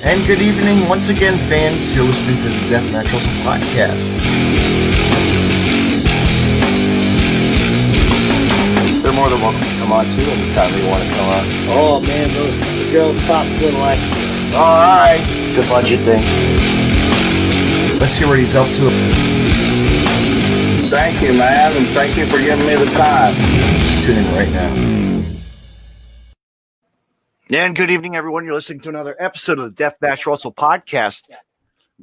And good evening once again, fans. You're listening to the Deathmatch Wrestling Podcast. They're more than welcome to come on too anytime they want to come on. Oh man, those girls pop good like. Alright. It's a budget thing. Let's see what he's up to. Thank you, man, and thank you for giving me the time. Tune in right now. And good evening, everyone. You're listening to another episode of the Deathmatch Wrestle Podcast.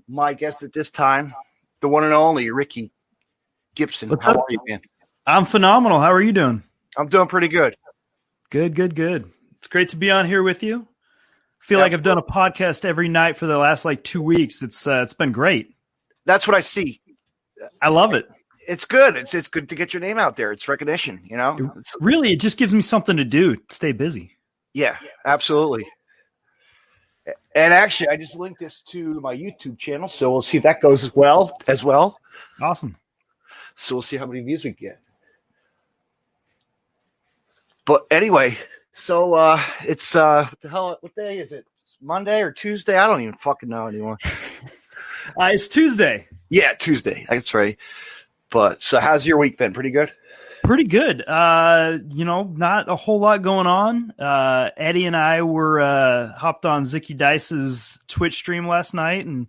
My guest at this time, the one and only Ricky Gibson. What's How up? are you, man? I'm phenomenal. How are you doing? I'm doing pretty good. Good. It's great to be on here with you. Feel like I've done a podcast every night for the last 2 weeks. It's been great. That's what I see. I love it. It's good. It's good to get your name out there. It's recognition, you know? Really, it just gives me something to do, stay busy. Yeah, absolutely. And actually, I just linked this to my YouTube channel, so we'll see if that goes as well. Awesome. So we'll see how many views we get. But anyway, so it's what day is it? Monday or Tuesday? I don't even fucking know anymore. It's Tuesday. Yeah, Tuesday. That's right. But so how's your week been? Pretty good? Pretty good. Not a whole lot going on. Eddie and I were hopped on Zicky Dice's Twitch stream last night and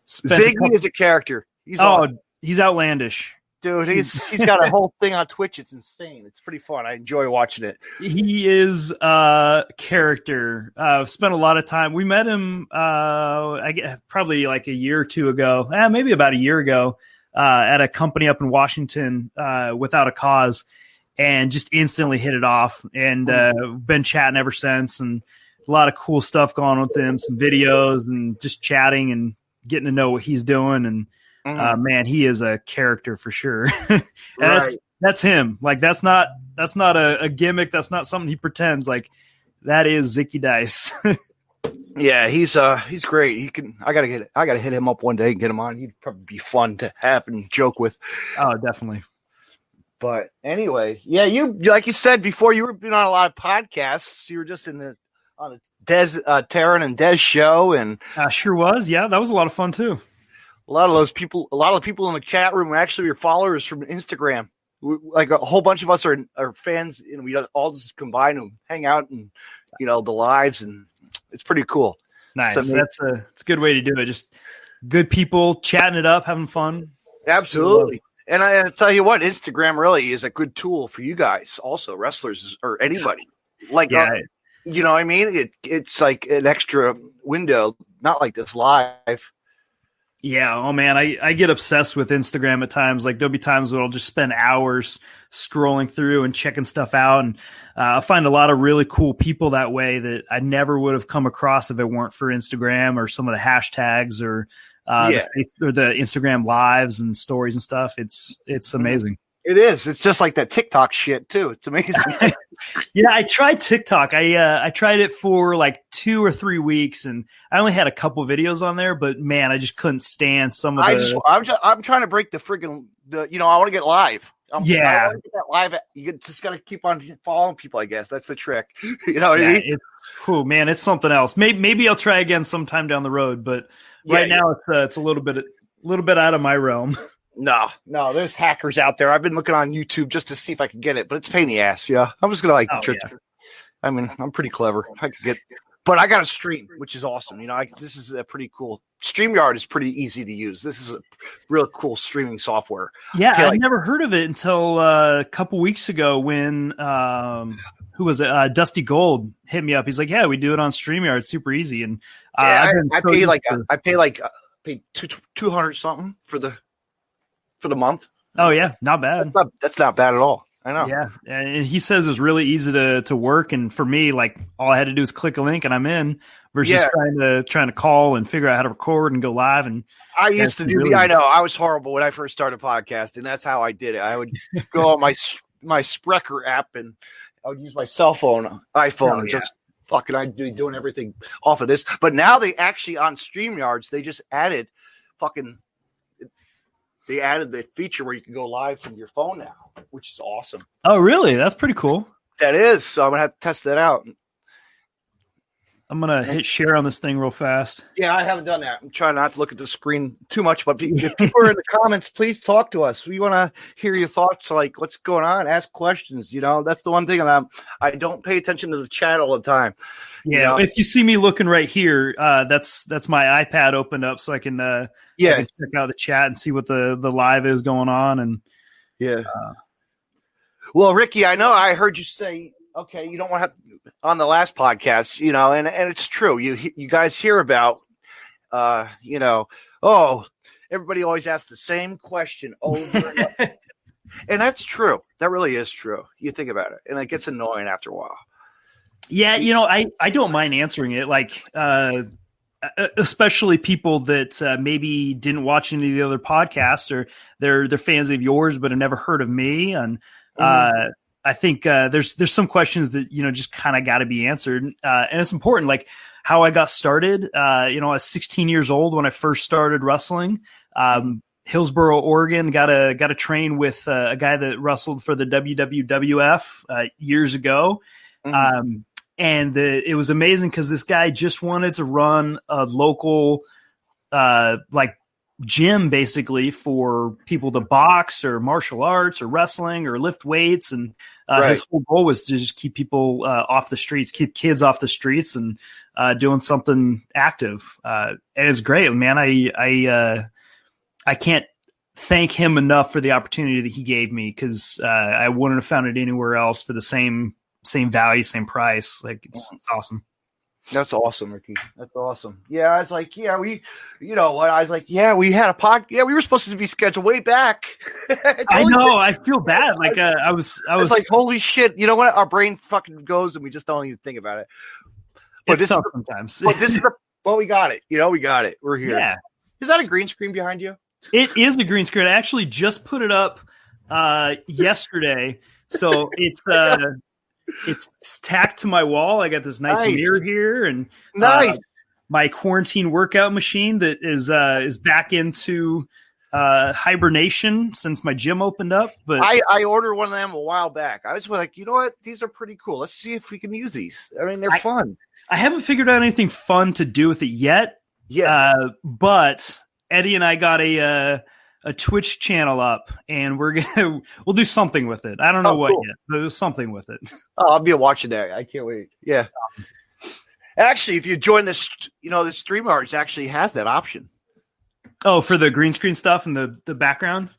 Ziggy is a character. He's outlandish. Dude, he's got a whole thing on Twitch. It's insane. It's pretty fun. I enjoy watching it. He is a character. Spent a lot of time. We met him probably a year or two ago, maybe about a year ago, at a company up in Washington, Without a Cause, and just instantly hit it off. And been chatting ever since, and a lot of cool stuff going on with him, some videos and just chatting and getting to know what he's doing. And man, he is a character for sure. And Right. that's him. That's not a gimmick. That's not something he pretends. That is Zicky Dice. Yeah, he's great. I gotta hit him up one day and get him on. He'd probably be fun to have and joke with. Oh, definitely. But anyway, yeah, you like you said before, you were been on a lot of podcasts. You were just on the Taryn and Des show, and Sure was. Yeah, that was a lot of fun too. a lot of people in the chat room are actually your followers from Instagram. A whole bunch of us are fans, and we all just combine and hang out and the lives, and it's pretty cool. Nice. So, It's a good way to do it. Just good people chatting it up, having fun. Absolutely. And I tell you what, Instagram really is a good tool for you guys, also wrestlers or anybody. You know what I mean? It's like an extra window, not like this live. Yeah. Oh man, I get obsessed with Instagram at times. There'll be times where I'll just spend hours scrolling through and checking stuff out. And I find a lot of really cool people that way that I never would have come across if it weren't for Instagram or some of the hashtags or the Instagram lives and stories and stuff. It's amazing. It is. It's just like that TikTok shit too. It's amazing. Yeah, I tried TikTok. I tried it for 2 or 3 weeks, and I only had a couple videos on there. But man, I just couldn't stand some of the. I'm trying to break the friggin' I want to get live. I want to get that live. You just got to keep on following people. I guess that's the trick. You know what I mean? It's something else. Maybe I'll try again sometime down the road. But right now, it's a little bit out of my realm. No, there's hackers out there. I've been looking on YouTube just to see if I can get it, but it's a pain in the ass. Yeah, I'm just gonna I mean, I'm pretty clever. I could get, but I got a stream, which is awesome. This is a pretty cool. StreamYard is pretty easy to use. This is a real cool streaming software. Yeah, I'd never heard of it until a couple weeks ago when who was it? Dusty Gold hit me up. He's like, "Yeah, we do it on StreamYard. It's super easy." And I paid 200 something for the month. Oh yeah, not bad. That's not bad at all. I know. Yeah, and he says it's really easy to work, and for me, all I had to do is click a link and I'm in. Versus trying to call and figure out how to record and go live. And I used to do. I know I was horrible when I first started podcasting. That's how I did it. I would go on my Spreaker app and I would use my cell phone, iPhone, and just fucking I'd be doing everything off of this. But now they actually on StreamYards they just added They added the feature where you can go live from your phone now, which is awesome. Oh, really? That's pretty cool. That is. So I'm going to have to test that out. I'm gonna hit share on this thing real fast. Yeah, I haven't done that. I'm trying not to look at the screen too much, but if people are in the comments, please talk to us. We want to hear your thoughts, like what's going on. Ask questions. That's the one thing, and I don't pay attention to the chat all the time. Yeah, if you see me looking right here, that's my iPad opened up so I can check out the chat and see what the live is going on. And well, Ricky, I know I heard you say, okay, you don't want to have on the last podcast, and it's true. You guys hear about, everybody always asks the same question over and over. And that's true. That really is true. You think about it, and it gets annoying after a while. Yeah, I don't mind answering it, like especially people that maybe didn't watch any of the other podcasts, or they're fans of yours but have never heard of me, and I think there's some questions that just kind of got to be answered, and it's important, like how I got started. I was 16 years old when I first started wrestling. Hillsboro, Oregon, got to train with a guy that wrestled for the WWF years ago. And it was amazing because this guy just wanted to run a local gym, basically, for people to box or martial arts or wrestling or lift weights. And his whole goal was to just keep people off the streets, keep kids off the streets, and doing something active. And it's great, man. I can't thank him enough for the opportunity that he gave me, because I wouldn't have found it anywhere else for the same value, same price. Like it's awesome. That's awesome, Ricky. That's awesome. Yeah, I was like, we had a pod. Yeah, we were supposed to be scheduled way back. I know. I feel bad. Like I was like, holy shit. You know what? Our brain fucking goes and we just don't even think about it. But it's tough sometimes. But we got it. We got it. We're here. Yeah. Is that a green screen behind you? It is a green screen. I actually just put it up yesterday. So it's tacked to my wall. I got this nice mirror here, and my quarantine workout machine that is back into hibernation since my gym opened up. But I ordered one of them a while back. I was like, you know what? These are pretty cool. Let's see if we can use these. I mean, they're fun. I haven't figured out anything fun to do with it yet. Yeah. But Eddie and I got a Twitch channel up, and we'll do something with it. I don't know what yet, but there's something with it. Oh, I'll be watching that. I can't wait. Yeah. Awesome. Actually, if you join this, the StreamYards actually has that option. Oh, for the green screen stuff and the background?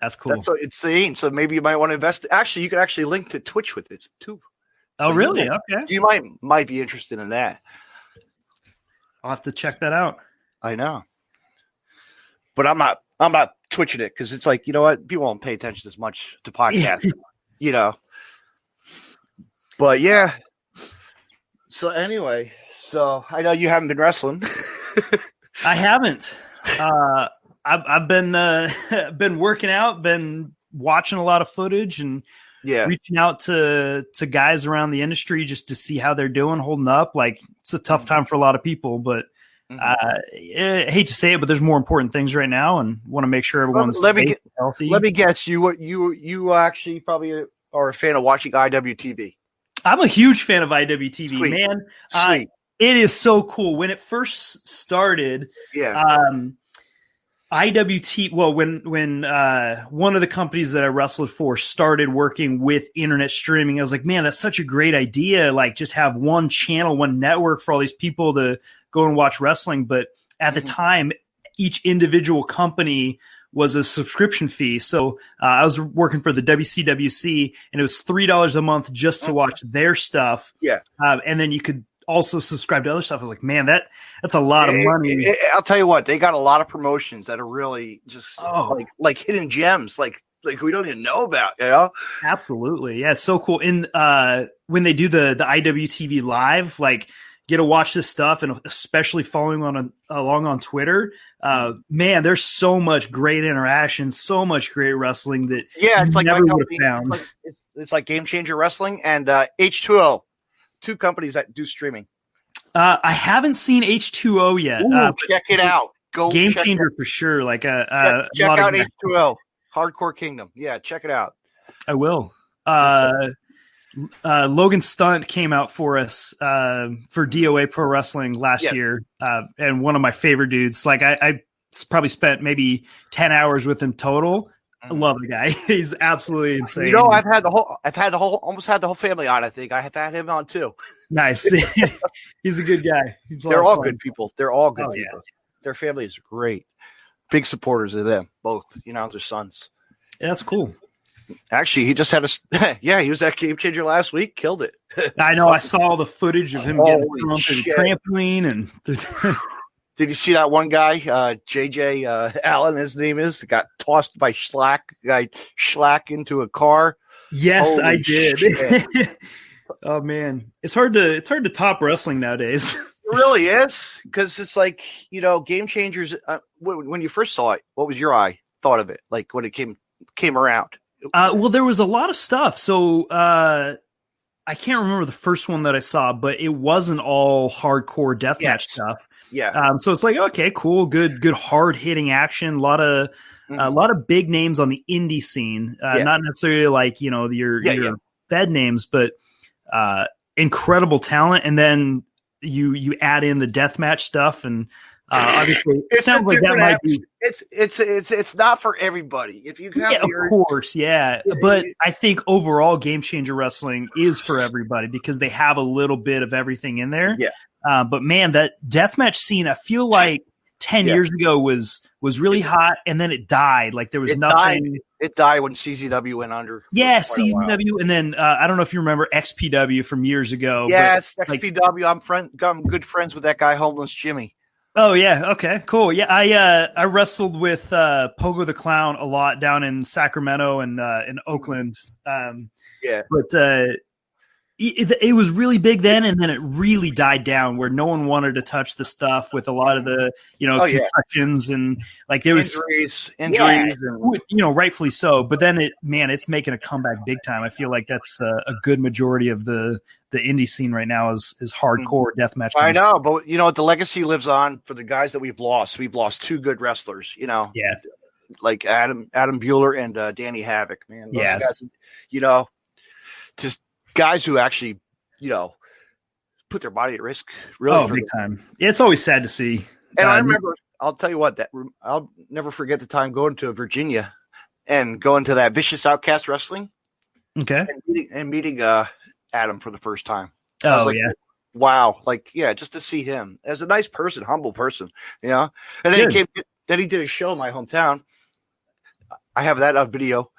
That's cool. It's so maybe you might want to invest. Actually, you can actually link to Twitch with it too. Oh, really? Okay. You might be interested in that. I'll have to check that out. I know. But I'm not twitching it, because it's like, you know what? People won't pay attention as much to podcasts, But yeah. So anyway, I know you haven't been wrestling. I haven't. I've been working out, been watching a lot of footage, and reaching out to guys around the industry just to see how they're doing, holding up. Like, it's a tough time for a lot of people, but I hate to say it, but there's more important things right now, and want to make sure everyone's healthy. Let me guess, you actually probably are a fan of watching IWTV. I'm a huge fan of IWTV, Sweet. Man. Sweet. It is so cool. When it first started, IWT. Well, when one of the companies that I wrestled for started working with internet streaming, I was like, man, that's such a great idea. Like, just have one channel, one network for all these people to go and watch wrestling. But at the time, each individual company was a subscription fee. So I was working for the WCWC, and it was $3 a month just to watch their stuff. Yeah. And then you could also subscribe to other stuff. I was like, man, that's a lot of money. I'll tell you what, they got a lot of promotions that are really just like hidden gems, like we don't even know about, Absolutely. Yeah, it's so cool. And when they do the IWTV live, like, get to watch this stuff, and especially following along on Twitter, man, there's so much great interaction, so much great wrestling that it's like never my would company, have found. It's like Game Changer Wrestling and H2O, two companies that do streaming. I haven't seen H2O yet. Check it out. Go Game Changer for sure. Like check out H2O, Hardcore Kingdom. Yeah, check it out. I will. Logan Stunt came out for us for DOA Pro Wrestling last year, and one of my favorite dudes. Like I probably spent maybe 10 hours with him total. I love the guy. He's absolutely insane. You know, almost had the whole family on. I think I have had him on too. Nice. He's a good guy. They're all good people. They're all good people. Yeah. Their family is great. Big supporters of them both. You know, their sons. Yeah, that's cool. Actually, he just had he was at Game Changer last week. Killed it. I know. I saw the footage of him getting thrown through the trampoline and. Did you see that one guy, JJ Allen, his name is, got tossed by Schlack into a car? Yes, I did. Oh man, it's hard to top wrestling nowadays. It really is, because it's like, you know, Game Changers. When you first saw it, what was your thought of it? Like when it came around? Well, there was a lot of stuff. So I can't remember the first one that I saw, but it wasn't all hardcore deathmatch stuff. Yeah. So it's like, okay, cool, good hard hitting action. A lot of big names on the indie scene. Not necessarily like, you know, your Fed names, but incredible talent. And then you add in the deathmatch stuff, and obviously it sounds like that might be. It's not for everybody. If you have of course, but I think overall Game Changer Wrestling is for everybody because they have a little bit of everything in there. Yeah. But man, that deathmatch scene, I feel like 10 years ago was really hot, and then it died. Like there was nothing. It died when CZW went under. Yeah, CZW, and then I don't know if you remember XPW from years ago. Yes, XPW. I'm good friends with that guy, Homeless Jimmy. Oh yeah, okay, cool. Yeah, I wrestled with Pogo the Clown a lot down in Sacramento and in Oakland. But it was really big then, and then it really died down where no one wanted to touch the stuff with a lot of the concussions and like there was injuries, and, you know, rightfully so. But then it's making a comeback big time. I feel like that's a good majority of the indie scene right now is hardcore deathmatch. I know, but you know the legacy lives on for the guys that we've lost. We've lost two good wrestlers, you know. Yeah, like Adam Bueller and Danny Havoc, man. Those guys, you know, just guys who actually, you know, put their body at risk. Really, big time. It's always sad to see. And I remember, I'll tell you what, I'll never forget the time going to Virginia and going to that Vicious Outcast Wrestling. Okay, and meeting Adam for the first time. Oh, like, wow. Like, yeah, just to see him as a nice person, humble person, you know? And then he did a show in my hometown. I have that on video.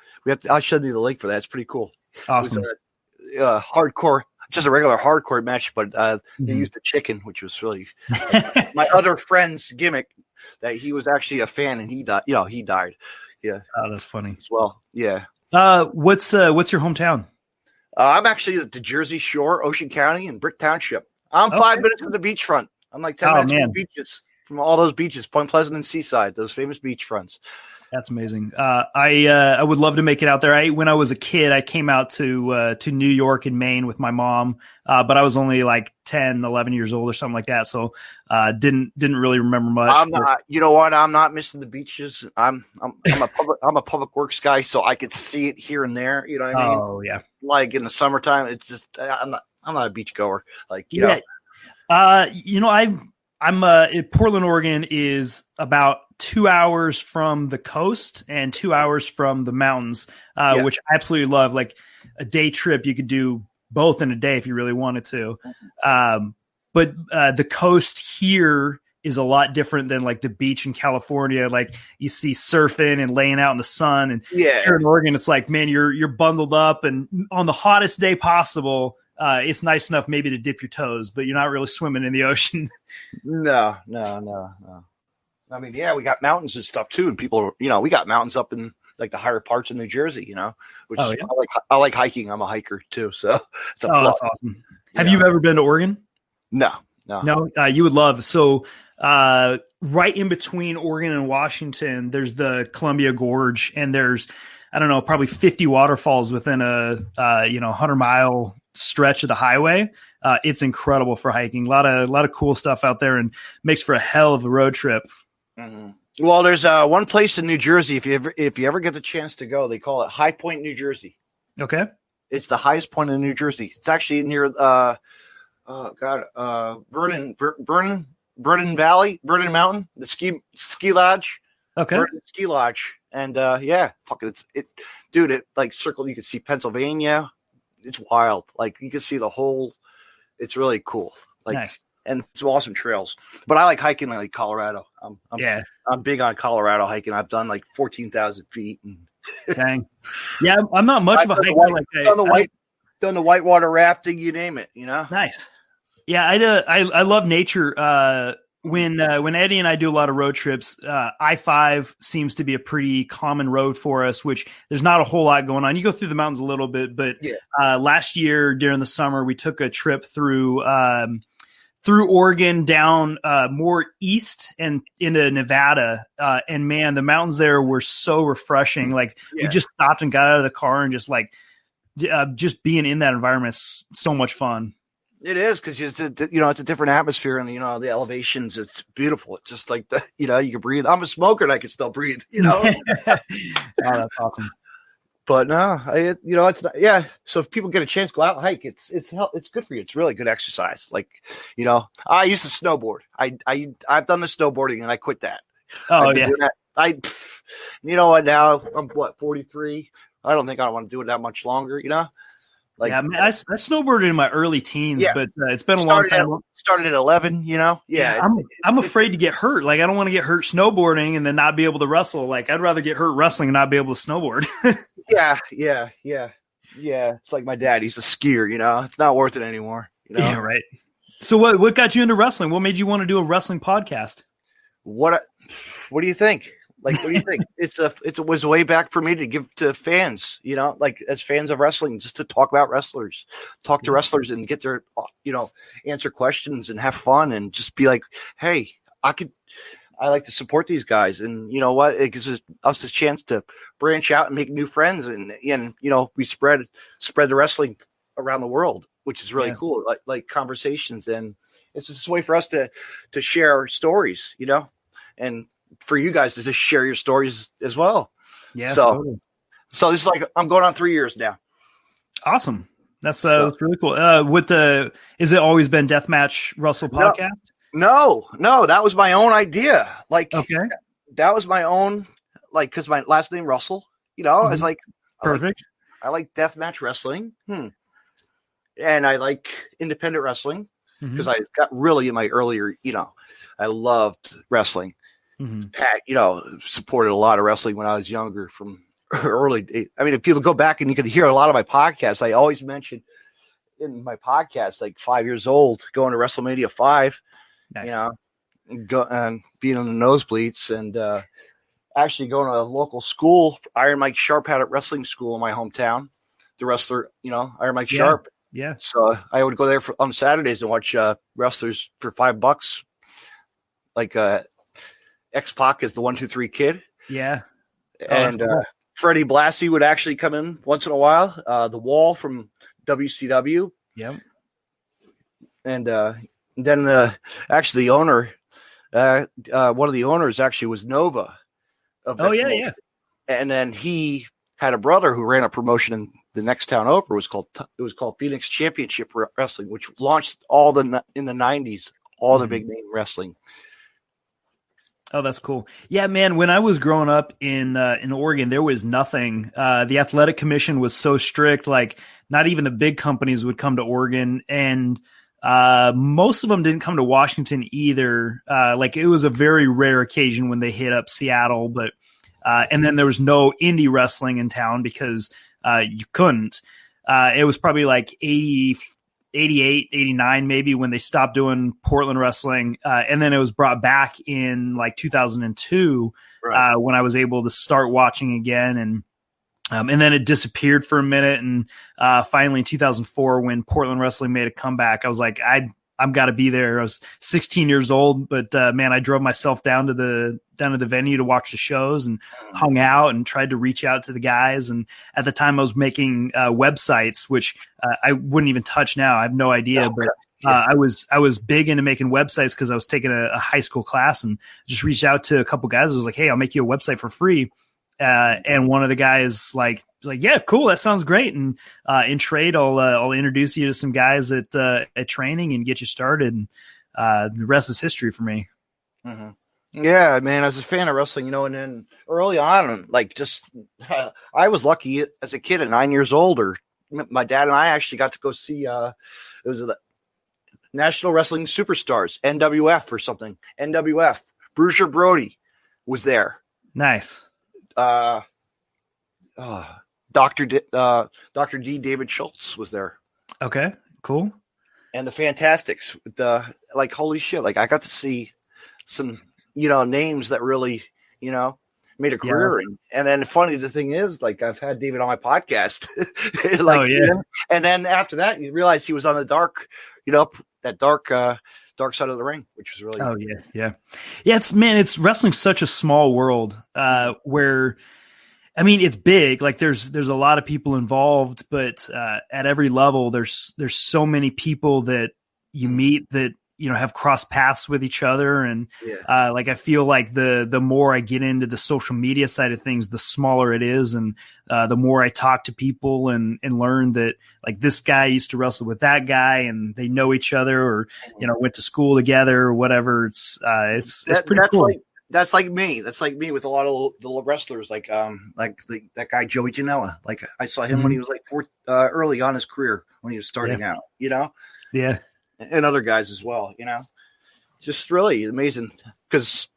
I'll show you the link for that. It's pretty cool. Awesome. It was hardcore, just a regular hardcore match, but they used the chicken, which was really my other friend's gimmick that he was actually a fan and he died. You know, he died. Yeah. Oh, that's funny. As well. Yeah. What's your hometown? I'm actually at the Jersey Shore, Ocean County, and Brick Township. I'm 5 minutes from the beachfront. I'm like 10 minutes from the beaches, from all those beaches, Point Pleasant and Seaside, those famous beach fronts. That's amazing. I would love to make it out there. When I was a kid, I came out to New York and Maine with my mom, but I was only like 10, 11 years old or something like that. So didn't really remember much. You know what? I'm not missing the beaches. I'm a public works guy, so I could see it here and there. You know what I mean? Oh yeah. Like in the summertime, it's just I'm not a beach goer. Like you know. I'm Portland, Oregon is about 2 hours from the coast and 2 hours from the mountains, which I absolutely love. Like a day trip, you could do both in a day if you really wanted to. But the coast here is a lot different than like the beach in California. Like you see surfing and laying out in the sun, and here in Oregon, it's like, man, you're bundled up, and on the hottest day possible, it's nice enough maybe to dip your toes, but you're not really swimming in the ocean. No. I mean, yeah, we got mountains and stuff too, and people, you know, we got mountains up in like the higher parts in New Jersey, you know, which I like hiking. I'm a hiker too, so it's a plus. That's awesome. Have you ever been to Oregon? No. You would love. So right in between Oregon and Washington, there's the Columbia Gorge, and there's, I don't know, probably 50 waterfalls within a 100-mile stretch of the highway. It's incredible for hiking. A lot of cool stuff out there, and makes for a hell of a road trip. Mm-hmm. Well, there's one place in New Jersey. If you ever get the chance to go, they call it High Point, New Jersey. Okay. It's the highest point in New Jersey. It's actually near Vernon Valley, Vernon Mountain, the ski lodge. Okay. Vernon Ski Lodge. And yeah, fuck it. Dude, it like circled. You can see Pennsylvania. It's wild. Like you can see the whole. It's really cool. Like, nice. And some awesome trails. But I like hiking like Colorado. I'm big on Colorado hiking. I've done like 14,000 feet. And dang. Yeah, I'm not much of a hiker. Done the whitewater rafting, you name it. You know. Nice. Yeah, I love nature. When Eddie and I do a lot of road trips, I-5 seems to be a pretty common road for us, which there's not a whole lot going on. You go through the mountains a little bit, but last year during the summer, we took a trip through Oregon down more east and into Nevada. And man, the mountains there were so refreshing. Like we just stopped and got out of the car and just like just being in that environment is so much fun. It is because it's a different atmosphere and the elevations. It's beautiful. It's just like you can breathe. I'm a smoker and I can still breathe. Oh, that's awesome. But no, it's not, yeah. So if people get a chance, go out and hike. It's good for you. It's really good exercise. Like I used to snowboard. I've done the snowboarding and I quit that. Oh yeah. Now I'm 43. I don't think I want to do it that much longer. Like, yeah, I snowboarded in my early teens, but it's been a long time. Started at 11, Yeah, I'm afraid to get hurt. Like, I don't want to get hurt snowboarding and then not be able to wrestle. Like, I'd rather get hurt wrestling and not be able to snowboard. Yeah. It's like my dad. He's a skier. It's not worth it anymore. Yeah, right. So what got you into wrestling? What made you want to do a wrestling podcast? What do you think? Like, what do you think? It was way back for me to give to fans, like as fans of wrestling, just to talk about wrestlers, talk to wrestlers and get their, answer questions and have fun and just be like, hey, I like to support these guys. And you know what? It gives us a chance to branch out and make new friends. And we spread the wrestling around the world, which is really cool. Like conversations. And it's just a way for us to share stories, and for you guys to just share your stories as well. Yeah. So this is like, I'm going on 3 years now. Awesome. That's really cool. Is it always been Deathmatch Russell podcast? No, that was my own idea. Like, okay. That was my own, like, cause my last name Russell, I was like, perfect. I like Deathmatch wrestling. And I like independent wrestling because I got really in my earlier, I loved wrestling. Pat, supported a lot of wrestling when I was younger from early. I mean, if you go back and you could hear a lot of my podcasts, I always mentioned in my podcast, like 5 years old, going to WrestleMania 5, nice. And being on the nosebleeds and actually going to a local school. Iron Mike Sharp had a wrestling school in my hometown. The wrestler, Iron Mike Sharp. Yeah. So I would go there on Saturdays and watch wrestlers for $5. Like, X-Pac is the 1, 2, 3 kid. Yeah. And cool. Freddie Blassie would actually come in once in a while. The Wall from WCW. Yep. And then the owner, one of the owners actually was Nova. Yeah. And then he had a brother who ran a promotion in the next town over. It was called Phoenix Championship Wrestling, which launched in the 90s, all the big name wrestling. Oh, that's cool. Yeah, man, when I was growing up in Oregon, there was nothing. The athletic commission was so strict, like not even the big companies would come to Oregon, and most of them didn't come to Washington either. Like it was a very rare occasion when they hit up Seattle, but and then there was no indie wrestling in town because you couldn't. It was probably like 88, 89 maybe when they stopped doing Portland wrestling. And then it was brought back in like 2002 when I was able to start watching again. And then it disappeared for a minute. And finally in 2004, when Portland wrestling made a comeback, I was like, I've got to be there. I was 16 years old, but man, I drove myself down to the venue to watch the shows and hung out and tried to reach out to the guys. And at the time I was making websites, which I wouldn't even touch now. I have no idea, but I was big into making websites because I was taking a high school class and just reached out to a couple guys. I was like, hey, I'll make you a website for free. And one of the guys like, yeah, cool, that sounds great. And in trade, I'll introduce you to some guys at training and get you started. And the rest is history for me. Mm-hmm. Yeah, man, as a fan of wrestling, and then early on, I was lucky as a kid at 9 years old, or my dad and I actually got to go see, it was the National Wrestling Superstars, NWF or something. NWF. Bruiser Brody was there. Nice. Dr. D. David Schultz was there. Okay, cool. And the Fantastics. Holy shit. I got to see some, names that really, made a career. Yeah. And then the thing is, I've had David on my podcast. And then after that, you realize he was on the dark, that dark side of the ring, which was really yeah. It's wrestling's such a small world where, it's big. There's a lot of people involved, but at every level, there's so many people that you meet that have crossed paths with each other, and I feel like the more I get into the social media side of things, the smaller it is, and the more I talk to people and learn that this guy used to wrestle with that guy, and they know each other, or went to school together or whatever. It's pretty cool. That's like me. That's like me with a lot of the wrestlers, that guy Joey Janela. I saw him when he was early on his career, when he was starting out. Yeah. And other guys as well. Just really amazing, because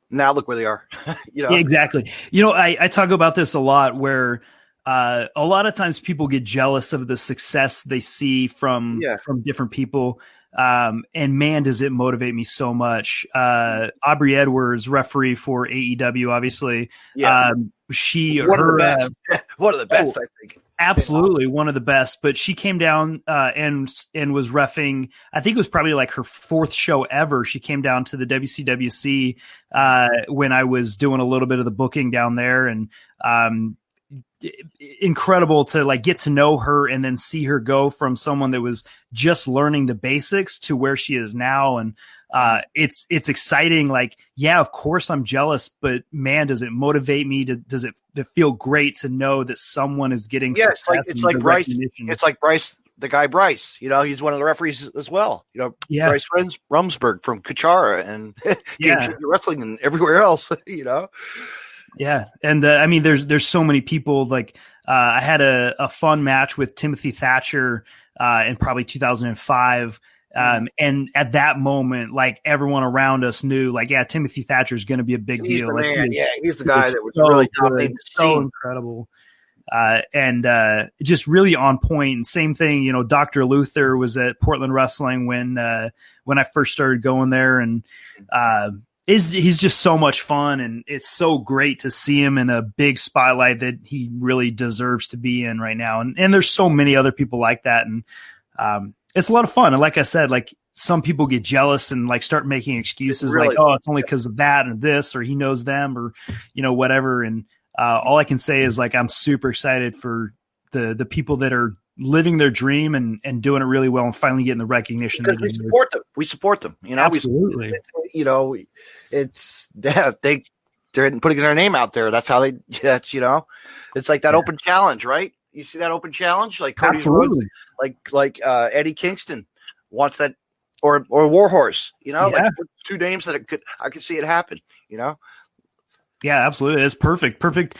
now look where they are. Yeah, exactly. I talk about this a lot, where a lot of times people get jealous of the success they see from different people. And man, does it motivate me so much. Aubrey Edwards, referee for AEW, obviously. Yeah. One of the best, I think. Absolutely, one of the best. But she came down and was reffing. I think it was probably her fourth show ever. She came down to the WCWC when I was doing a little bit of the booking down there, and incredible to get to know her and then see her go from someone that was just learning the basics to where she is now. And it's exciting. Of course I'm jealous, but man, does it motivate me does it feel great to know that someone is getting success. It's like Bryce. It's like Bryce, the guy Bryce, he's one of the referees as well. Bryce Rumsberg from Kachara and wrestling and everywhere else, Yeah. And there's so many people. I had a fun match with Timothy Thatcher in probably 2005. And at that moment, everyone around us knew, Timothy Thatcher is going to be a big deal. He's the guy that was really dominating the scene. So incredible. And just really on point. And same thing, Dr. Luther was at Portland Wrestling when I first started going there, and he's just so much fun, and it's so great to see him in a big spotlight that he really deserves to be in right now. And there's so many other people like that, and it's a lot of fun. And like I said, some people get jealous and start making excuses, it's only because of that or this, or he knows them, or whatever. And all I can say is I'm super excited for the people that are living their dream and doing it really well and finally getting the recognition. We support them. Absolutely. They're putting their name out there. That's how it's like that open challenge, right? You see that open challenge, Cody Rhodes, Eddie Kingston wants that, or Warhorse, two names that I could see it happen, Yeah, absolutely. It's perfect.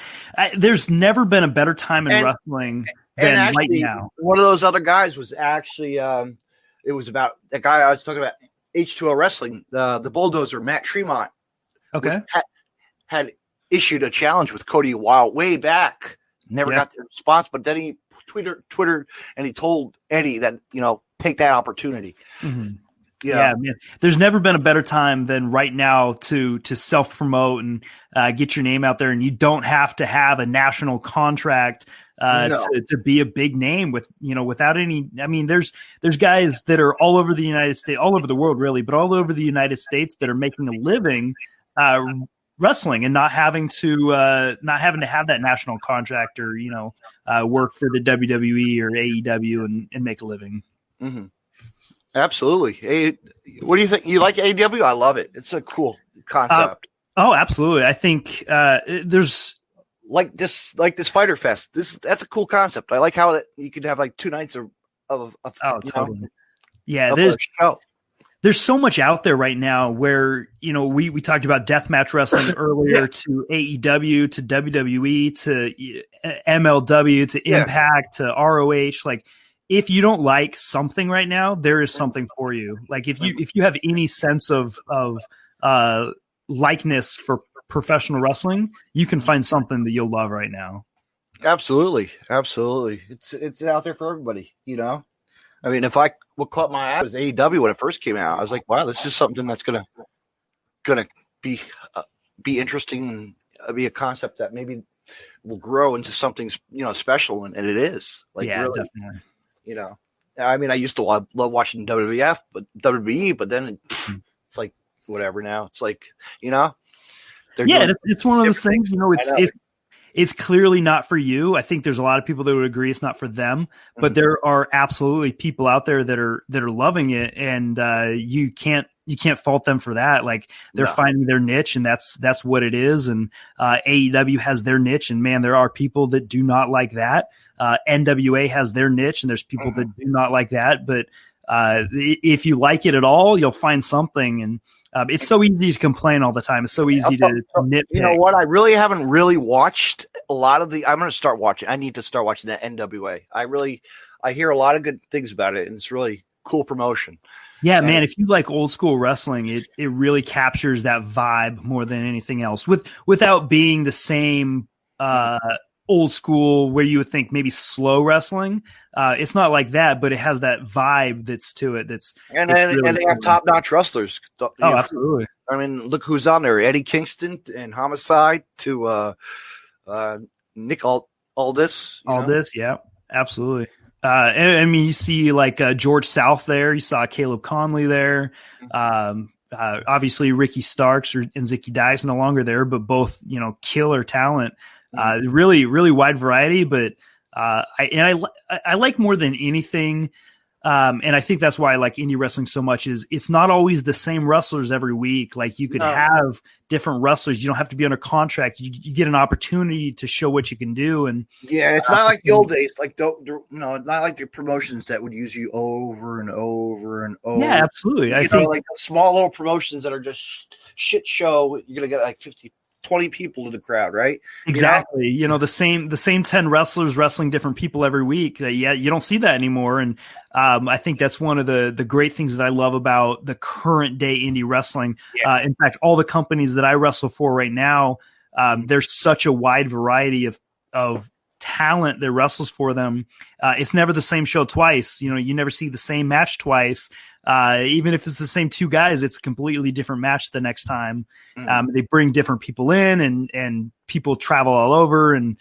There's never been a better time in wrestling than right now. One of those other guys was actually, it was about the guy I was talking about, H2O Wrestling, the Bulldozer, Matt Tremont. Okay. Had issued a challenge with Cody Wild way back. Never got the response, but then he Twittered and he told Eddie that, take that opportunity. Mm-hmm. Yeah, man. There's never been a better time than right now to self-promote and get your name out there, and you don't have to have a national contract to be a big name without any. There's guys that are all over the United States, all over the world, really, but all over the United States that are making a living wrestling and not having to have that national contract or work for the WWE or AEW and make a living. Mm-hmm. Absolutely. Hey, what do you think? You like AEW? I love it. It's a cool concept. Oh, absolutely. I think there's like this Fighter Fest. That's a cool concept. I like how you could have like 2 nights of totally. Yeah, of a show. There's so much out there right now where, we talked about deathmatch wrestling earlier to AEW, to WWE, to MLW, to Impact, to ROH. Like, if you don't like something right now, there is something for you. Like, if you have any sense of likeness for professional wrestling, you can find something that you'll love right now. Absolutely. It's out there for everybody, I mean, what caught my eye was AEW when it first came out. I was like, wow, this is something that's gonna be interesting and be a concept that maybe will grow into something special, and it is. Like, really, definitely. I mean, I used to love watching WWF, but WWE, but then it's like whatever. Now it's like it's one of those things. It's clearly not for you. I think there's a lot of people that would agree it's not for them, but there are absolutely people out there that are loving it, and you can't fault them for that. Like, they're finding their niche, and that's what it is. And AEW has their niche, and man, there are people that do not like that. NWA has their niche, and there's people that do not like that. But if you like it at all, you'll find something. And it's so easy to complain all the time. It's so easy to nitpick. You know what? I really haven't watched a lot of I'm going to start watching. I need to start watching that NWA. I hear a lot of good things about it, and it's really cool promotion. Yeah, man, if you like old school wrestling, it really captures that vibe more than anything else, without being the same old school where you would think maybe slow wrestling. It's not like that, but it has that vibe that's to it. And they have top-notch wrestlers. Absolutely. I mean, look who's on there: Eddie Kingston and Homicide to Nick Aldis. Aldis, yeah, absolutely. And I mean, you see like George South there. You saw Caleb Conley there. Obviously, Ricky Starks and Zicky Dice no longer there, but both killer talent. Really, really wide variety. But I like more than anything. And I think that's why I like indie wrestling so much is it's not always the same wrestlers every week. Like, you could have different wrestlers. You don't have to be under contract. You get an opportunity to show what you can do. And it's not like the old days. Like, not like the promotions that would use you over and over and over. Yeah, absolutely. I think like small little promotions that are just shit show. You're going to get like 20 people to the crowd, right? Exactly. The same 10 wrestlers wrestling different people every week. You don't see that anymore. And I think that's one of the great things that I love about the current day indie wrestling. Yeah. In fact, all the companies that I wrestle for right now, there's such a wide variety of talent that wrestles for them. It's never the same show twice. You never see the same match twice. Even if it's the same 2 guys, it's a completely different match the next time. They bring different people in, and people travel all over, and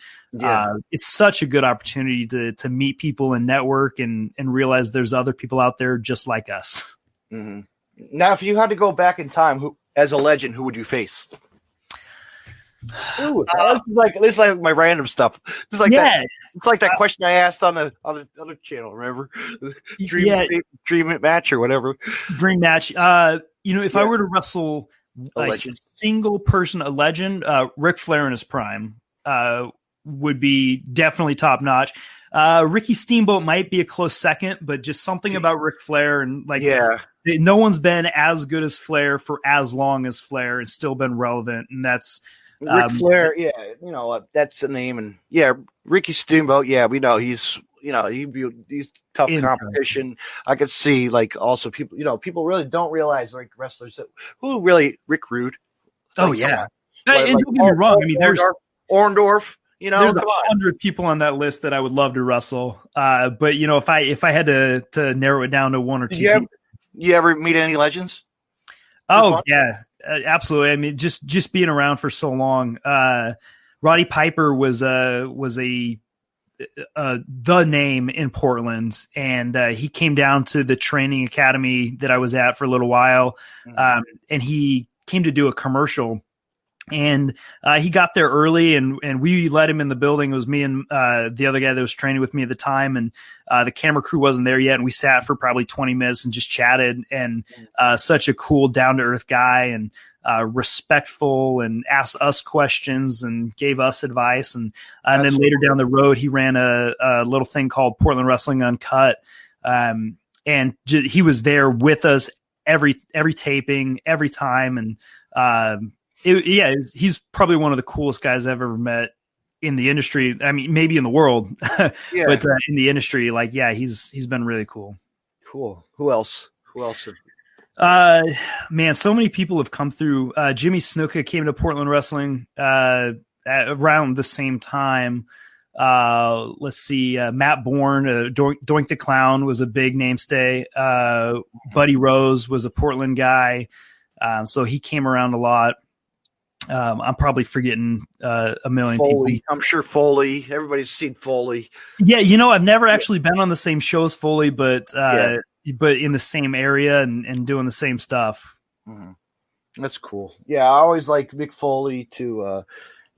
it's such a good opportunity to meet people and network and realize there's other people out there just like us. Mm-hmm. Now, if you had to go back in time, as a legend, who would you face? Ooh, this is like my random stuff. It's like that. It's like that question I asked on the other channel. Remember, dream match or whatever. Dream match. If I were to wrestle a single person, a legend, Ric Flair in his prime would be definitely top notch. Ricky Steamboat might be a close second, but just something about Ric Flair and no one's been as good as Flair for as long as Flair and still been relevant, and that's. Ric Flair, that's the name, and Ricky Steamboat, we know he's tough competition. I could see like also people really don't realize like wrestlers who really Rick Rude. Oh yeah, and don't get me wrong. I mean, there's Orndorff. There's 100 people on that list that I would love to wrestle. But if I had to narrow it down to 1 or 2, you ever meet any legends? Oh yeah. Absolutely. I mean, just being around for so long. Roddy Piper was the name in Portland, and he came down to the training academy that I was at for a little while, and he came to do a commercial. And he got there early, and we let him in the building. It was me and the other guy that was training with me at the time, and the camera crew wasn't there yet. And we sat for probably 20 minutes and just chatted. And such a cool, down to earth guy. And respectful and asked us questions and gave us advice. And then later down the road, he ran a little thing called Portland Wrestling Uncut. And he was there with us every taping, every time. And he's probably one of the coolest guys I've ever met in the industry. I mean, maybe in the world, but in the industry, he's been really cool. Cool. Who else? Man, so many people have come through. Jimmy Snuka came to Portland Wrestling at around the same time. Let's see, Matt Bourne, Doink the Clown was a big mainstay. Buddy Rose was a Portland guy. So he came around a lot. I'm probably forgetting a million Foley. people. I'm sure Foley. Everybody's seen Foley. Yeah, I've never actually been on the same show as Foley, but in the same area and doing the same stuff. Mm-hmm. That's cool. Yeah, I always liked Mick Foley too.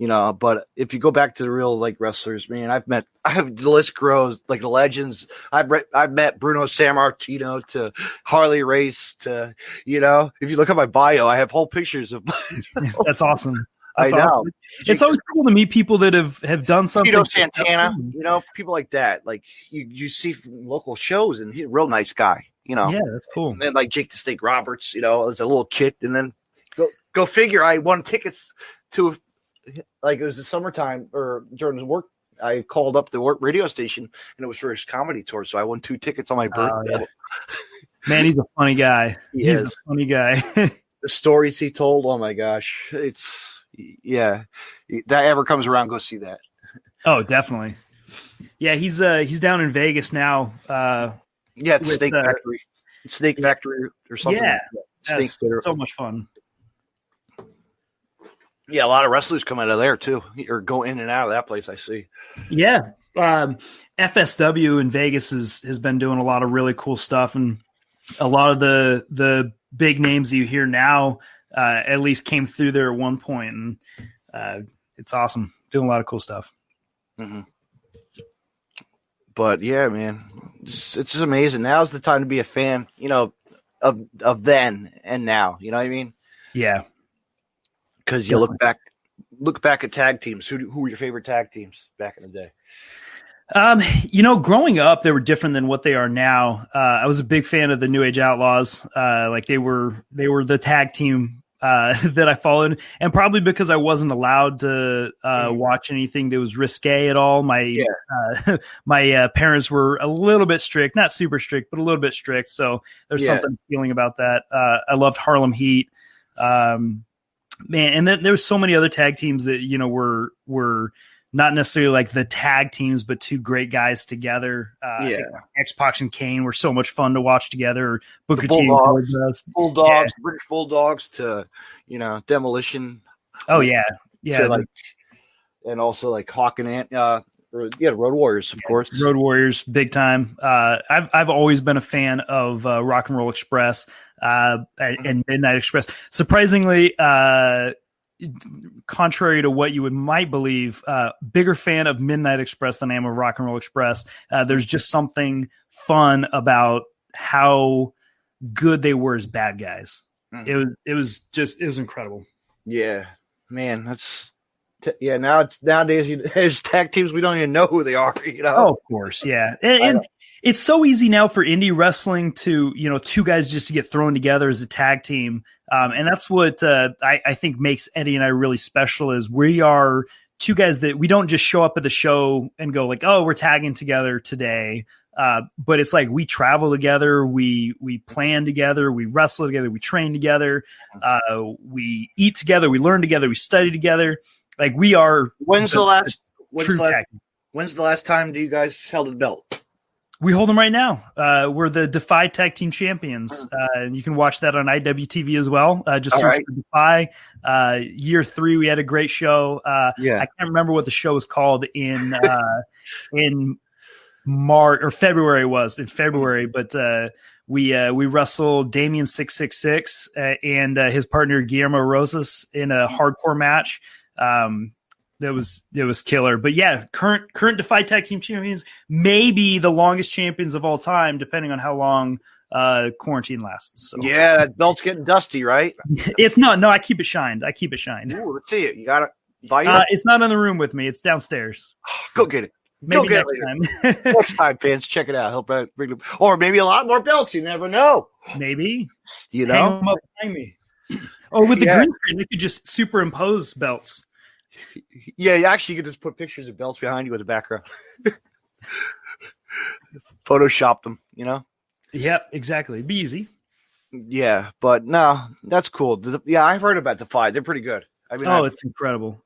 But if you go back to the real wrestlers, man, the list grows, the legends. I've met Bruno Sammartino to Harley Race to, if you look at my bio, I have whole pictures of. That's awesome. I know. Awesome. It's always cool to meet people that have done something. Tito Santana, people like that. You see from local shows, and he's a real nice guy. Yeah, that's cool. And then Jake the Snake Roberts, as a little kid, and then go figure. I won tickets to. It was the summertime or during his work, I called up the work radio station and it was for his comedy tour. So I won 2 tickets on my birthday. Yeah. Man, he's a funny guy. He's a funny guy. The stories he told, oh my gosh. That ever comes around, go see that. Oh, definitely. Yeah. He's down in Vegas now. The Snake Factory or something. Yeah. That's so much fun. Yeah, a lot of wrestlers come out of there too, or go in and out of that place. I see. Yeah, FSW in Vegas has been doing a lot of really cool stuff, and a lot of the big names that you hear now at least came through there at one point, and it's awesome. Doing a lot of cool stuff. Mm-hmm. But yeah, man, it's just amazing. Now's the time to be a fan, of then and now. You know what I mean? Yeah. Because you look back at tag teams. Who were your favorite tag teams back in the day? Growing up, they were different than what they are now. I was a big fan of the New Age Outlaws. They were the tag team that I followed, and probably because I wasn't allowed to watch anything that was risque at all. My parents were a little bit strict, not super strict, but a little bit strict. So there's something appealing about that. I loved Harlem Heat. Man, and then there was so many other tag teams that were not necessarily the tag teams, but 2 great guys together. X-Pac and Kane were so much fun to watch together. Booker T and Bulldogs, British Bulldogs to Demolition. Oh yeah. And also Hawk and Ant. Road Warriors, of course. Road Warriors, big time. I've always been a fan of Rock and Roll Express and Midnight Express. Surprisingly, contrary to what you might believe, bigger fan of Midnight Express than I am of Rock and Roll Express. There's just something fun about how good they were as bad guys. Mm-hmm. It was incredible. Yeah, man, that's. Nowadays, as tag teams, we don't even know who they are. Oh, of course, yeah, and it's so easy now for indie wrestling to 2 guys just to get thrown together as a tag team, and that's what I think makes Eddie and I really special. Is we are 2 guys that we don't just show up at the show and go oh, we're tagging together today. But it's we travel together, we plan together, we wrestle together, we train together, we eat together, we learn together, we study together. We are. When's the last time do you guys held the belt? We hold them right now. We're the Defy Tag Team Champions. And you can watch that on IWTV as well. Just search for Defy. Year 3, we had a great show. I can't remember what the show was called in March or February. In February, but we wrestled Damien 666 and his partner Guillermo Rosas in a hardcore match. It was killer. But yeah, current Defy Tag Team Champions, maybe the longest champions of all time, depending on how long quarantine lasts. So. Yeah, that belt's getting dusty, right? It's not. No, I keep it shined. Ooh, let's see it. You got it. It's not in the room with me. It's downstairs. Go get it. Maybe next time. Next time, fans, check it out. Help bring them, or maybe a lot more belts. You never know. Maybe You know, hang them up behind me. Or with the green screen, they could just superimpose belts. Yeah, you could just put pictures of belts behind you with the background. Photoshop them, you know? Yep, exactly. Be easy. Yeah, but no, that's cool. Yeah, I've heard about Defy. They're pretty good. I mean, it's incredible.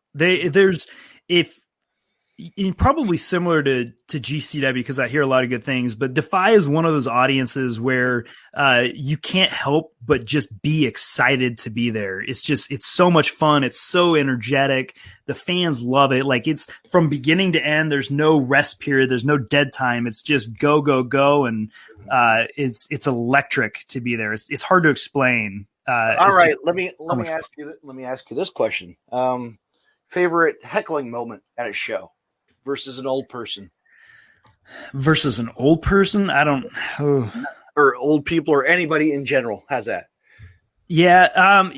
Probably similar to GCW because I hear a lot of good things, but Defy is one of those audiences where you can't help but just be excited to be there. It's so much fun. It's so energetic. The fans love it. Like it's from beginning to end. There's no rest period. There's no dead time. It's just go, go, go. And it's electric to be there. It's hard to explain. All right. Let me ask you this question. Favorite heckling moment at a show? Versus an old person. I don't. Oh. Or old people, or anybody in general has that. Yeah.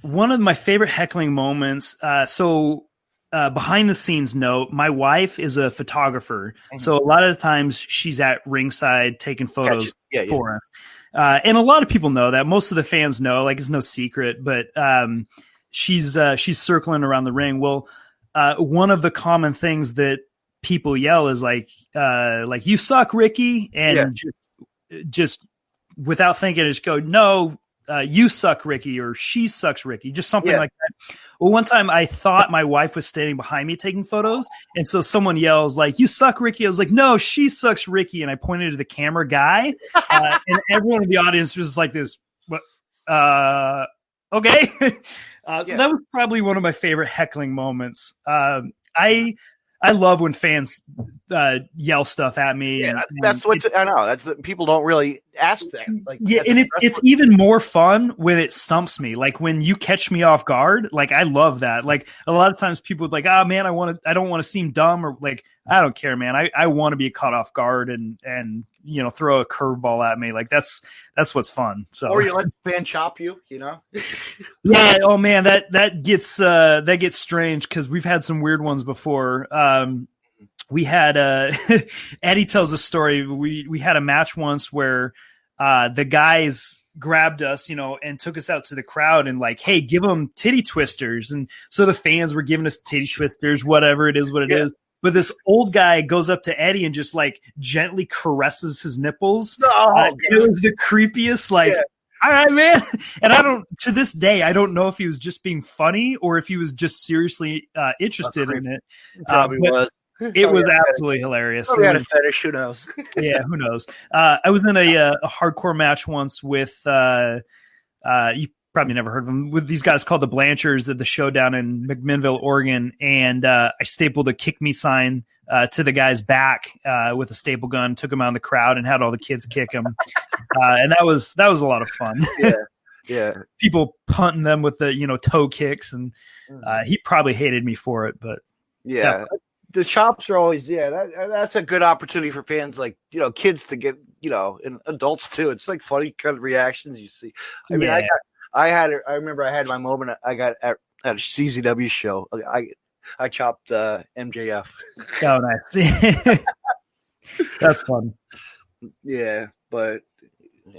One of my favorite heckling moments. Behind the scenes note, my wife is a photographer, so a lot of the times she's at ringside taking photos for us. And a lot of people know that. Most of the fans know, like it's no secret. But she's circling around the ring. Well. One of the common things that people yell is like you suck, Ricky, and just without thinking, just go, no, you suck, Ricky, or she sucks, Ricky, just something like that. Well, one time I thought my wife was standing behind me taking photos, and so someone yells like, you suck, Ricky. I was like, no, she sucks, Ricky, and I pointed to the camera guy, and everyone in the audience was like this, okay. So that was probably one of my favorite heckling moments. I love when fans yell stuff at me. Yeah, that's what I know. That's people don't really ask that. Like, yeah, and it's even more fun when it stumps me. Like when you catch me off guard. Like I love that. Like a lot of times people would like, oh man, I don't want to seem dumb, or like I don't care, man. I want to be caught off guard and throw a curveball at me. Like that's what's fun. So or you let the fan chop you, you know? Yeah. Oh man, that gets strange because we've had some weird ones before. We had Eddie tells a story. We had a match once where the guys grabbed us, and took us out to the crowd and like, hey, give them titty twisters. And so the fans were giving us titty twisters, whatever it is, what it is. But this old guy goes up to Eddie and just like gently caresses his nipples. It was the creepiest, all right, man. And to this day, I don't know if he was just being funny or if he was just seriously interested in it. Probably was. It was absolutely hilarious. We had a fetish. Who knows? Yeah, who knows? I was in a hardcore match once with you probably never heard of them, with these guys called the Blanchards at the show down in McMinnville, Oregon, and I stapled a "kick me" sign to the guy's back with a staple gun, took him out in the crowd, and had all the kids kick him, and that was a lot of fun. Yeah. People punting them with the toe kicks, and he probably hated me for it, but yeah. The chops are always that's a good opportunity for fans, like kids to get and adults too. It's like funny kind of reactions you see. I mean, I remember I had my moment. I got at a CZW show. I chopped MJF. Oh, nice. That's fun. Yeah, but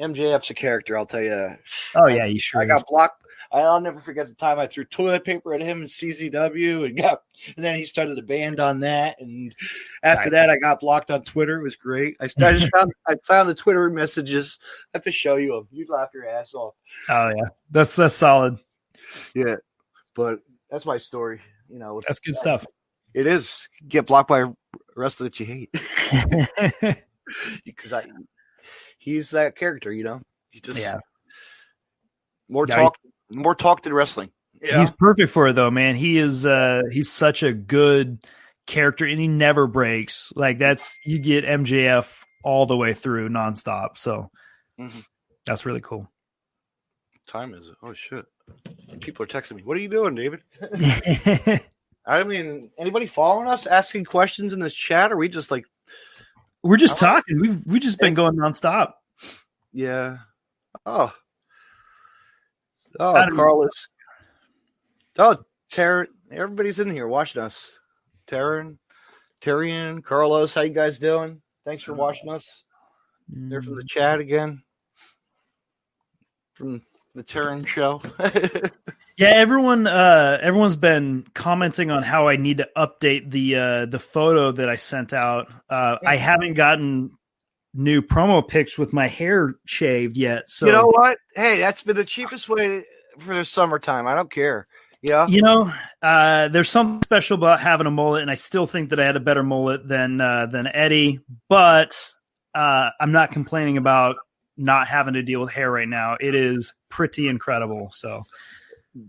MJF's a character, I'll tell you. Oh yeah, you sure? I got blocked. I'll never forget the time I threw toilet paper at him in CZW, and then he started a band on that. And after that, I got blocked on Twitter. It was great. I found the Twitter messages. I have to show you them. You'd laugh your ass off. Oh yeah, that's solid. Yeah, but that's my story. That's good stuff. It is. Get blocked by a wrestler that you hate because he's that character. He's just more talk than wrestling. Yeah. He's perfect for it though, man. He is he's such a good character and he never breaks. Like you get MJF all the way through nonstop. So that's really cool. What time is it? Oh shit. People are texting me. What are you doing, David? I mean, anybody following us, asking questions in this chat? Or are we just like We're just talking. We've just been going nonstop. Yeah. Oh, Carlos. Oh, Taryn. Everybody's in here watching us. Taryn, Carlos, how you guys doing? Thanks for watching us. They're from the chat again. From the Taryn show. Yeah, everyone's been commenting on how I need to update the photo that I sent out. I haven't gotten new promo pics with my hair shaved yet. So you know what? Hey, that's been the cheapest way for the summertime. I don't care. Yeah. You know, there's something special about having a mullet, and I still think that I had a better mullet than Eddie, but I'm not complaining about not having to deal with hair right now. It is pretty incredible. So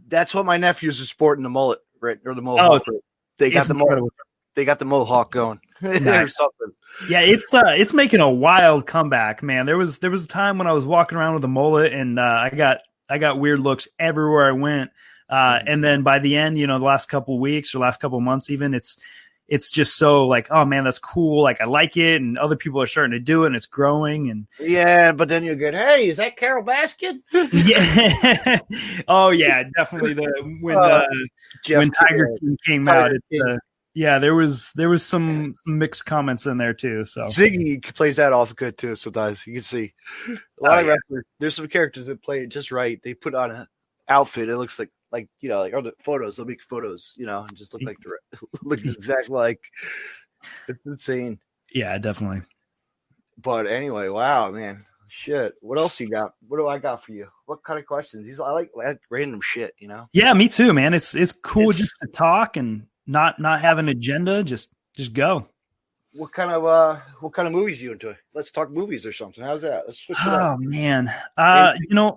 that's what my nephews are sporting, the mullet, right? Or the mohawk. They got the mullet. They got the mohawk going. Or something. Yeah, it's making a wild comeback, man. There was a time when I was walking around with a mullet, and I got weird looks everywhere I went. And then by the end, the last couple of weeks or last couple of months, even it's just so like, oh man, that's cool. Like I like it, and other people are starting to do it, and it's growing. And yeah, but then you get, hey, is that Carol Baskin? Yeah. Oh yeah, definitely. When Tiger King came out, there was some mixed comments in there too. So Ziggy plays that off good too. Sometimes you can see a lot of wrestlers. There's some characters that play it just right. They put on an outfit. It looks like other photos. They'll make photos, and just look like look exactly like. It's insane. Yeah, definitely. But anyway, wow, man, shit. What else you got? What do I got for you? What kind of questions? I like random shit, Yeah, me too, man. It's cool just to talk and not have an agenda. Just go. What kind of movies are you into? Let's talk movies or something. How's that? Let's switch it up. Oh man. I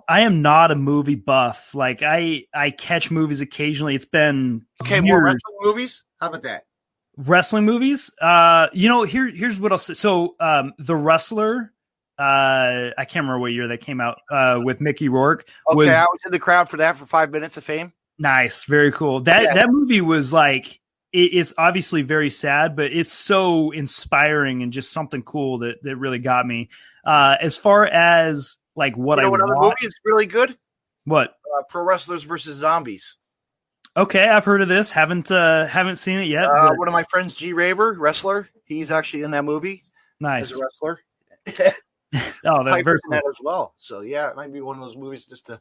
am not a movie buff. Like I catch movies occasionally. It's been years. More wrestling movies? How about that? Wrestling movies? Here's what I'll say. So The Wrestler, I can't remember what year that came out, with Mickey Rourke. Okay, I was in the crowd for that for 5 minutes of fame. Nice, very cool. That movie was like, it's obviously very sad, but it's so inspiring and just something cool that really got me. As far as like what another movie is really good? What? Pro Wrestlers versus Zombies. Okay, I've heard of this. Haven't seen it yet. One of my friends, G Raver, wrestler. He's actually in that movie. Nice. As a wrestler. Oh, that's very cool. That as well. So yeah, it might be one of those movies just to.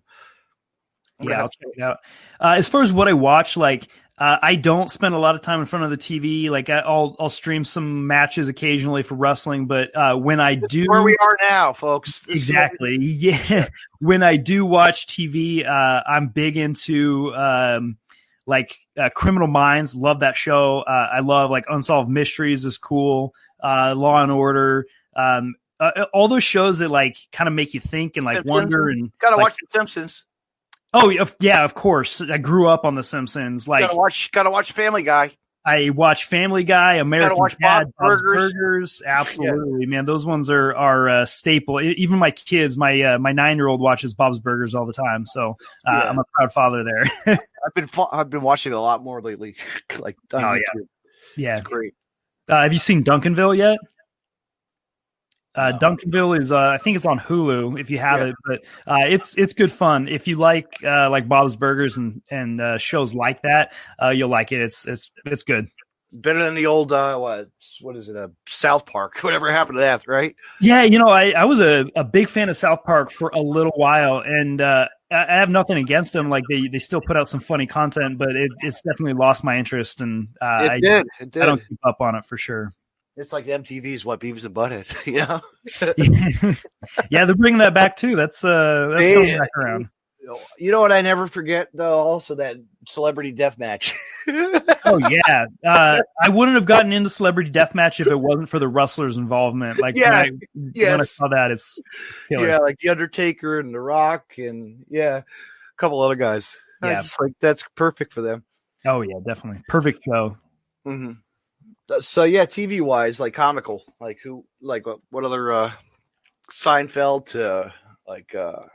I'll check it out. As far as what I watch, like. I don't spend a lot of time in front of the TV. Like I'll stream some matches occasionally for wrestling, but when I do, where we are now, folks. Exactly. Yeah. When I do watch TV, I'm big into Criminal Minds. Love that show. I love like Unsolved Mysteries is cool. Law and Order. All those shows that like kind of make you think and like Simpsons. Wonder and gotta watch The Simpsons. Oh yeah, of course. I grew up on The Simpsons. Like gotta watch Family Guy. I watch Family Guy, American Dad, Bob's Burgers. Absolutely, man. Those ones are a staple. Even my kids, my 9-year-old watches Bob's Burgers all the time. So I'm a proud father there. I've been watching it a lot more lately. Like on YouTube. Yeah, it's great. Have you seen Duncanville yet? Duncanville is I think it's on Hulu if you have it, but it's good fun. If you like Bob's Burgers and shows like that, you'll like it. It's good. Better than the old what is it? South Park. Whatever happened to that, right? Yeah, I was a big fan of South Park for a little while, and I have nothing against them. Like they still put out some funny content, but it's definitely lost my interest, and it did. I don't keep up on it for sure. It's like MTV's what Beavis and Butthead, Yeah, they're bringing that back too. That's coming back around. You know what I never forget though? Also that Celebrity Deathmatch. Oh yeah, I wouldn't have gotten into Celebrity Deathmatch if it wasn't for the wrestlers' involvement. Like when I saw that, it's killer. Yeah, like The Undertaker and The Rock and a couple other guys. Yeah, that's perfect for them. Oh yeah, definitely perfect show. Mm-hmm. So TV wise, like comical, like who, like what other Seinfeld to like. I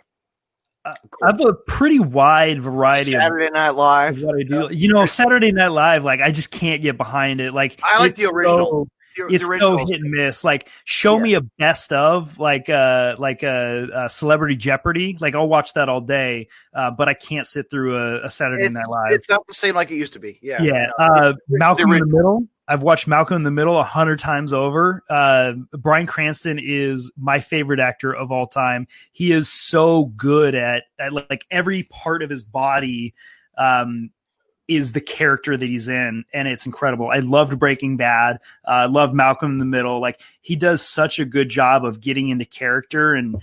have a pretty wide variety. Saturday Night Live. What I do, Saturday Night Live, like I just can't get behind it. Like I like the original. it's so hit and miss. Like, show me a best of, like a Celebrity Jeopardy. Like, I'll watch that all day, but I can't sit through a Saturday Night Live. It's not the same like it used to be. Yeah. Yeah. Malcolm in the Middle. I've watched Malcolm in the Middle 100 times over. Bryan Cranston is my favorite actor of all time. He is so good at like every part of his body is the character that he's in, and it's incredible. I loved Breaking Bad. Loved Malcolm in the Middle. Like, he does such a good job of getting into character and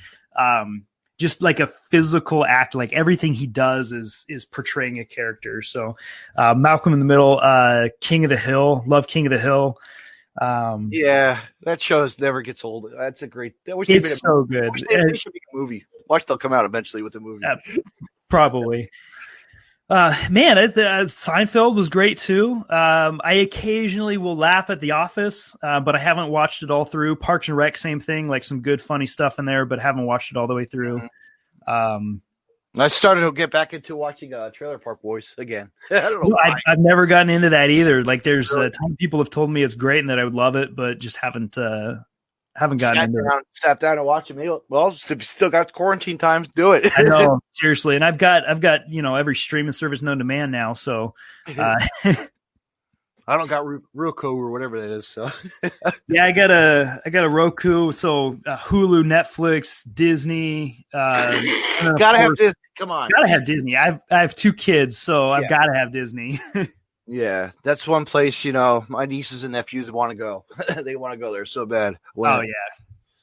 just like a physical act. Like, everything he does is portraying a character. So Malcolm in the Middle, King of the Hill. Love King of the Hill. Yeah, that show never gets old. That's a great. It's so good. It should be a movie. Watch, they'll come out eventually with a movie. Probably. Seinfeld was great too. I occasionally will laugh at The Office, but I haven't watched it all through. Parks and Rec, same thing, like some good funny stuff in there, but haven't watched it all the way through. I started to get back into watching Trailer Park Boys again. I don't know. I've never gotten into that either. Like, there's a ton of people have told me it's great and that I would love it, but just haven't gotten into it. Sat down and watched it. Well, if you still got quarantine times, do it. I know, seriously. And I've got every streaming service known to man now. So I don't got Roku or whatever that is. So yeah, I got a Roku. So Hulu, Netflix, Disney. Gotta have Disney. Come on, gotta have Disney. I have 2 kids, so I've got to have Disney. Yeah, that's one place, my nieces and nephews want to go. They want to go there so bad.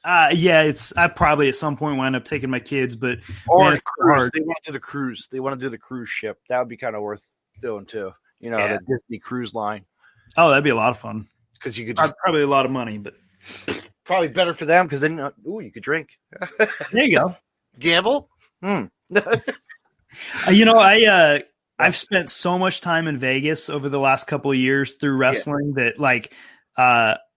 I probably at some point will end up taking my kids, but the cruise. They want to do the cruise. They want to do the cruise ship. That would be kind of worth doing too. The Disney Cruise Line. Oh, that'd be a lot of fun. Because you could probably a lot of money, but probably better for them because then you could drink. There you go. Gamble. I've spent so much time in Vegas over the last couple of years through wrestling that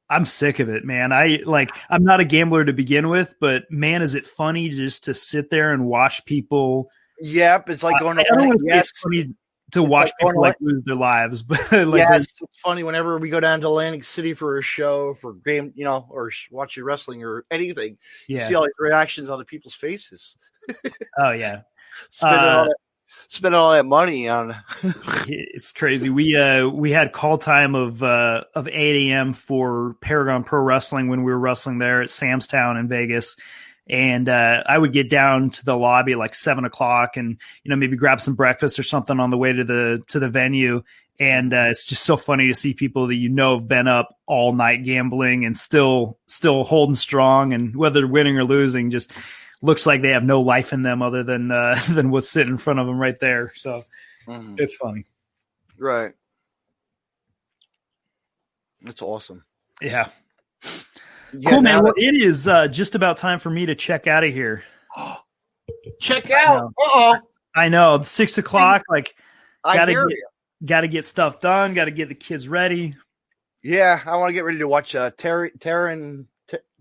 I'm sick of it, man. I'm not a gambler to begin with, but man, is it funny just to sit there and watch people. Yep. It's like going to, it's funny to watch people lose their lives, but it's funny whenever we go down to Atlantic City for a show for game, or watch your wrestling or anything, you see all the reactions on the people's faces. Oh yeah. Spending all that money on it's crazy. We had call time of 8 a.m. for Paragon Pro Wrestling when we were wrestling there at Sam's Town in Vegas. And I would get down to the lobby at like 7 o'clock and maybe grab some breakfast or something on the way to the venue. And it's just so funny to see people that have been up all night gambling and still holding strong, and whether they're winning or losing, just looks like they have no life in them other than what's sitting in front of them right there. So it's funny. Right. That's awesome. Yeah. Cool, man. Well, it is just about time for me to check out of here. Check out. I know. 6 o'clock. Gotta get stuff done. Got to get the kids ready. Yeah. I want to get ready to watch Tyrion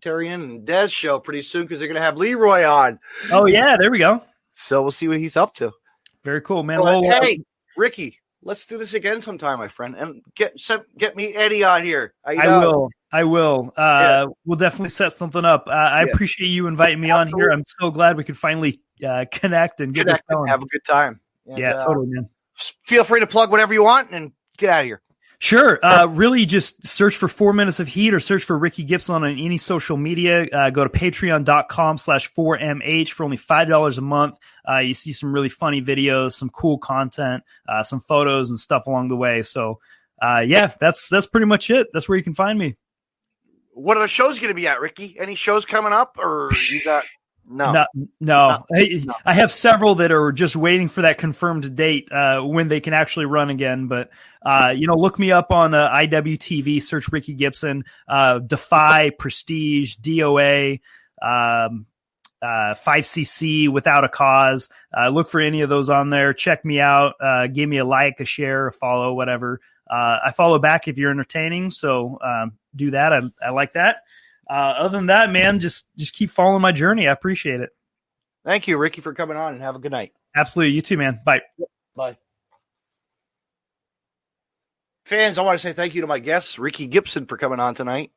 and Des show pretty soon because they're going to have Leroy on. Oh, yeah. There we go. So we'll see what he's up to. Very cool, man. Hey, Ricky, let's do this again sometime, my friend. And get me Eddie on here. I will. We'll definitely set something up. I appreciate you inviting me on here. I'm so glad we could finally connect and get this going. Have a good time. And, totally, man. Feel free to plug whatever you want and get out of here. Sure. Really just search for 4 Minutes of Heat or search for Ricky Gibson on any social media. Go to patreon.com/4MH for only $5 a month. You see some really funny videos, some cool content, some photos and stuff along the way. So, that's pretty much it. That's where you can find me. What are the shows going to be at, Ricky? Any shows coming up or you got... No. I have several that are just waiting for that confirmed date when they can actually run again. But, look me up on IWTV, search Ricky Gibson, Defy, Prestige, DOA, 5cc, Without a Cause. Look for any of those on there. Check me out. Give me a like, a share, a follow, whatever. I follow back if you're entertaining. So do that. I like that. Other than that, man, just keep following my journey. I appreciate it. Thank you, Ricky, for coming on, and have a good night. Absolutely. You too, man. Bye. Bye. Fans, I want to say thank you to my guest, Ricky Gibson, for coming on tonight.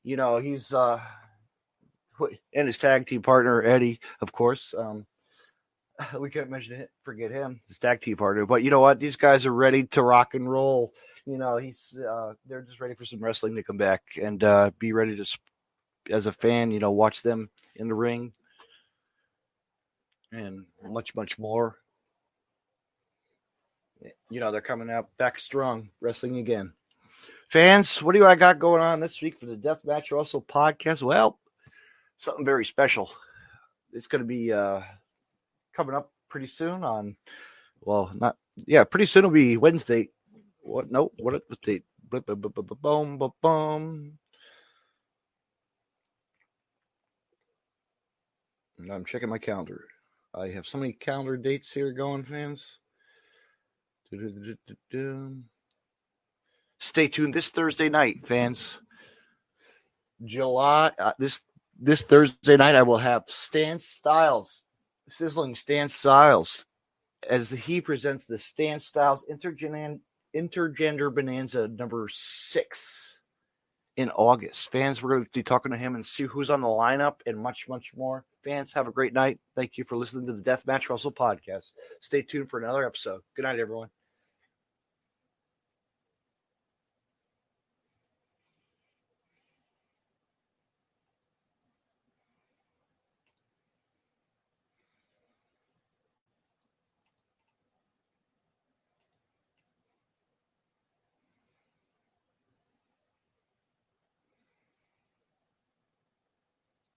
he's and his tag team partner Eddie, of course. We can't forget him, his tag team partner. But you know what? These guys are ready to rock and roll. They're just ready for some wrestling to come back and be ready to, as a fan, watch them in the ring and much, much more. They're coming out back strong, wrestling again. Fans, what do I got going on this week for the Deathmatch Russell podcast? Well, something very special. It's going to be coming up pretty soon pretty soon it'll be Wednesday. What date? Boom. I'm checking my calendar. I have so many calendar dates here going, fans. Stay tuned this Thursday night, fans. July this Thursday night I will have Sizzling Stan Styles, as he presents the Stan Styles Intergender Bonanza number 6 in August. Fans, we're going to be talking to him and see who's on the lineup and much, much more. Fans, have a great night. Thank you for listening to the Deathmatch Russell podcast. Stay tuned for another episode. Good night, everyone.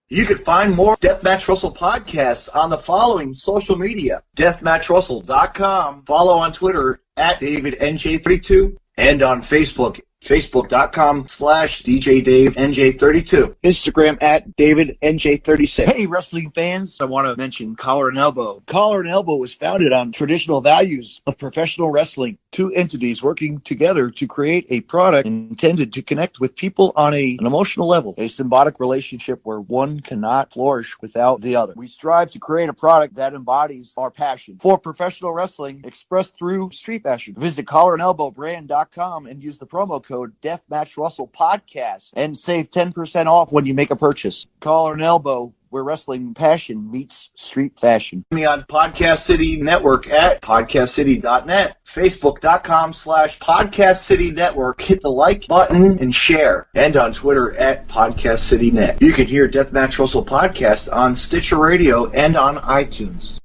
You can find more Deathmatch Russell podcasts on the following social media: DeathmatchRussell.com, follow on Twitter @DavidNJ32, and on Facebook, Facebook.com/DJDaveNJ32. Instagram @DavidNJ36. Hey, wrestling fans, I want to mention Collar and Elbow. Collar and Elbow was founded on traditional values of professional wrestling. Two entities working together to create a product intended to connect with people on an emotional level, a symbiotic relationship where one cannot flourish without the other. We strive to create a product that embodies our passion for professional wrestling expressed through street fashion. Visit collarandelbowbrand.com and use the promo code Deathmatch Russell Podcast and save 10% off when you make a purchase. Collar and Elbow, where wrestling passion meets street fashion. Me on Podcast City Network at podcastcity.net, facebook.com/Podcast City Network. Hit the like button and share. And on Twitter @PodcastCityNet. You can hear Deathmatch Russell Podcast on Stitcher Radio and on iTunes.